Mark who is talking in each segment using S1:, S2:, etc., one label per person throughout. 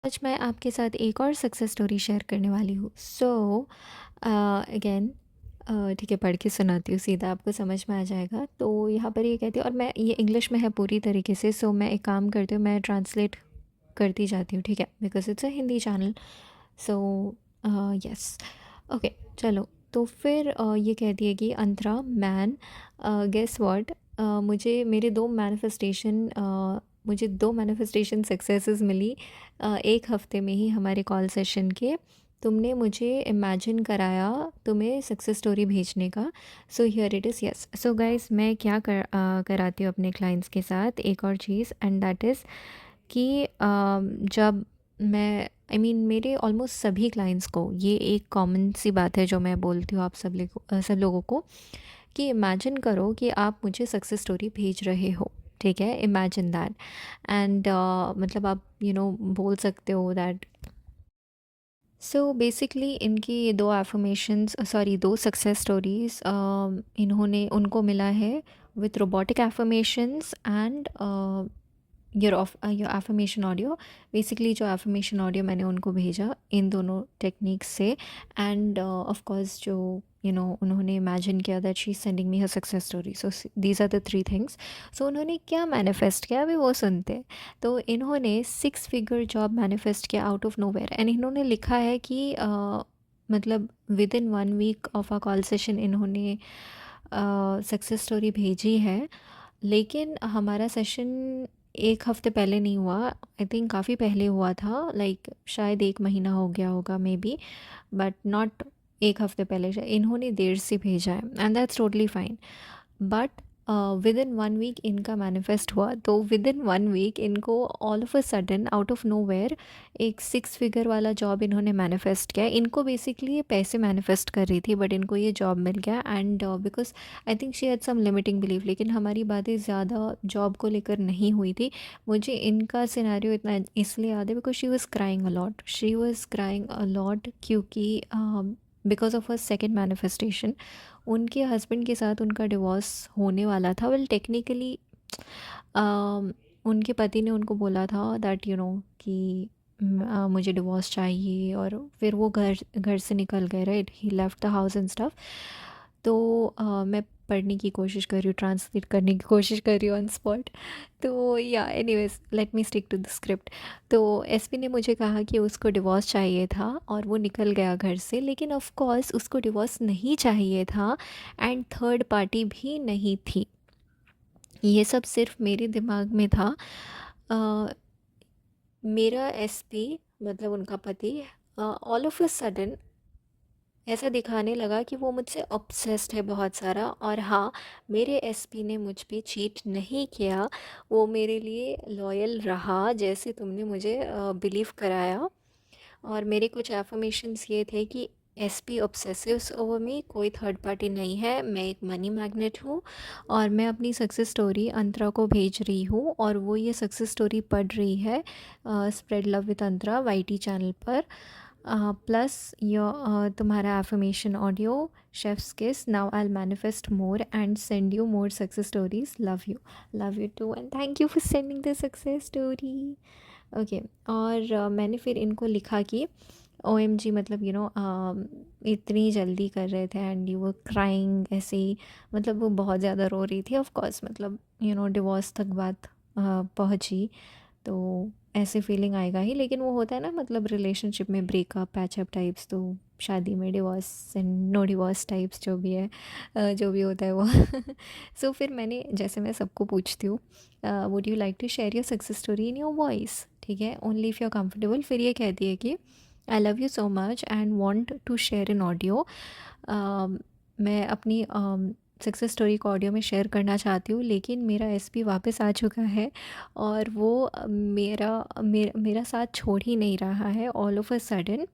S1: आज मैं आपके साथ एक और सक्सेस स्टोरी शेयर करने वाली हूँ। अगेन ठीक है, पढ़ के सुनाती हूँ, सीधा आपको समझ में आ जाएगा। तो यहाँ पर ये कहती है, और मैं ये इंग्लिश में है पूरी तरीके से। मैं एक काम करती हूँ, मैं ट्रांसलेट करती जाती हूँ, ठीक है, because it's a Hindi channel. So yes, okay, चलो। तो फिर ये कहती है कि अंतरा मैन, गेस व्हाट, मुझे दो मैनिफेस्टेशन सक्सेसेस मिली एक हफ्ते में ही हमारे कॉल सेशन के। तुमने मुझे इमेजिन कराया तुम्हें सक्सेस स्टोरी भेजने का। So here it is. Yes, so guys, मैं क्या कराती हूँ अपने क्लाइंट्स के साथ, एक और चीज़, एंड दैट इज़ कि जब मैं मेरे ऑलमोस्ट सभी क्लाइंट्स को ये एक कॉमन सी बात है जो मैं बोलती हूँ आप सब लोगों को, कि इमेजिन करो कि आप मुझे सक्सेस स्टोरी भेज रहे हो। ठीक है, इमेजिन दैट। एंड मतलब आप बोल सकते हो दैट। सो बेसिकली इनकी ये दो एफर्मेशंस, सॉरी, दो सक्सेस स्टोरीज इन्होंने उनको मिला है with robotic affirmations and your affirmation audio. Basically जो एफर्मेशन ऑडियो मैंने उनको भेजा इन दोनों टेक्निक्स से, एंड ऑफ कोर्स जो उन्होंने इमेजिन किया that she is sending me her success story. So these are the three things. So उन्होंने क्या मैनिफेस्ट किया, अभी वो सुनते हैं। तो इन्होंने 6 फिगर जॉब मैनिफेस्ट किया आउट ऑफ नोवेयर, एंड इन्होंने लिखा है कि मतलब within 1 week of a call session इन्होंने सक्सेस स्टोरी भेजी है। लेकिन हमारा सेशन एक हफ्ते पहले नहीं हुआ, आई थिंक काफ़ी पहले हुआ था, लाइक शायद 1 महीना हो गया होगा मे बी, बट नॉट एक हफ्ते पहले। इन्होंने देर से भेजा है and that's totally fine. But within 1 week इनका मैनिफेस्ट हुआ। तो विद इन 1 वीक इनको all of a sudden out of nowhere एक 6 फिगर वाला जॉब इन्होंने मैनिफेस्ट किया। इनको बेसिकली ये पैसे मैनिफेस्ट कर रही थी, बट इनको ये जॉब मिल गया। And because I think she had some limiting belief, लेकिन हमारी बातें ज़्यादा जॉब को लेकर नहीं हुई थी। मुझे इनका सिनेरियो इतना इसलिए याद है because she was crying a lot, क्योंकि because of her second manifestation उनके हस्बैंड के साथ उनका डिवोर्स होने वाला था। वेल टेक्निकली उनके पति ने उनको बोला था दैट कि मुझे डिवोर्स चाहिए, और फिर वो घर घर से निकल गए, right, he left the house and stuff. तो मैं पढ़ने की कोशिश कर रही हूँ, ट्रांसलेट करने की कोशिश कर रही हूँ ऑन स्पॉट। तो या anyways, let me stick to the script. तो एसपी ने मुझे कहा कि उसको डिवोर्स चाहिए था और वो निकल गया घर से, लेकिन ऑफ कोर्स उसको डिवोर्स नहीं चाहिए था, एंड थर्ड पार्टी भी नहीं थी। ये सब सिर्फ मेरे दिमाग में था। अ, मेरा एसपी, मतलब उनका पति, ऑल ऑफ अ सडन ऐसा दिखाने लगा कि वो मुझसे ऑब्सेस्ड है बहुत सारा। और हाँ, मेरे एसपी ने मुझ पे चीट नहीं किया, वो मेरे लिए लॉयल रहा जैसे तुमने मुझे बिलीव कराया। और मेरे कुछ एफर्मेशंस ये थे कि एसपी ऑब्सेसिव्स ओवर मी, कोई थर्ड पार्टी नहीं है, मैं एक मनी मैग्नेट हूँ, और मैं अपनी सक्सेस स्टोरी अंतरा को भेज रही हूँ, और वो ये सक्सेस स्टोरी पढ़ रही है spread love with Antara YT channel पर। प्लस योर तुम्हारा affirmation audio, chef's kiss, now I will manifest more and send you more success stories, love you too, and thank you for sending the success story. Okay. और मैंने फिर इनको लिखा कि O M G, मतलब इतनी जल्दी कर रहे थे एंड यू वर क्राइंग ऐसे ही। मतलब वो बहुत ज़्यादा रो रही थी, ऑफ कोर्स, मतलब डिवोर्स तक बात पहुंची, तो ऐसे फीलिंग आएगा ही। लेकिन वो होता है ना, मतलब रिलेशनशिप में ब्रेकअप पैचअप टाइप्स, तो शादी में divorce and no divorce types जो भी है, जो भी होता है वो। सो फिर मैंने, जैसे मैं सबको पूछती हूँ, would you like to share your success story in your voice, ठीक है, only if you are comfortable. फिर ये कहती है कि I love you so much and want to share in audio. मैं अपनी सक्सेस स्टोरी को ऑडियो में शेयर करना चाहती हूँ, लेकिन मेरा एसपी वापस आ चुका है, और वो मेरा साथ छोड़ ही नहीं रहा है ऑल ऑफ अ सडन।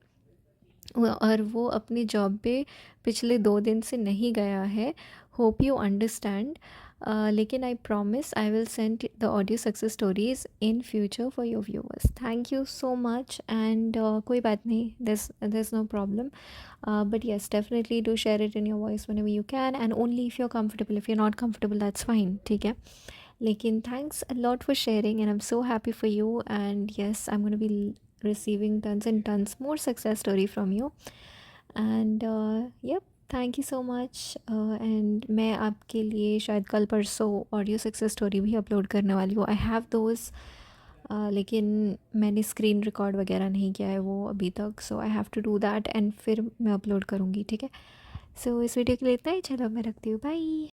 S1: और वो अपनी जॉब पे पिछले 2 दिन से नहीं गया है। Hope you understand. लेकिन I promise I will send the audio success stories in future for your viewers. Thank you so much. And कोई बात नहीं, there's no problem, but yes, definitely do share it in your voice whenever you can, and only if you're comfortable. If you're not comfortable, that's fine, ठीक है। लेकिन thanks a lot for sharing, and I'm so happy for you, and yes, I'm going to be receiving tons and tons more success story from you. And yep, thank you so much. And मैं आपके लिए शायद कल परसों audio success story भी upload करने वाली हूँ। आई हैव दोज, लेकिन मैंने स्क्रीन रिकॉर्ड वगैरह नहीं किया है वो अभी तक, so I have to do that and फिर मैं अपलोड करूँगी, ठीक है। सो इस वीडियो के लिए इतना ही, चलो मैं रखती हूँ, बाय।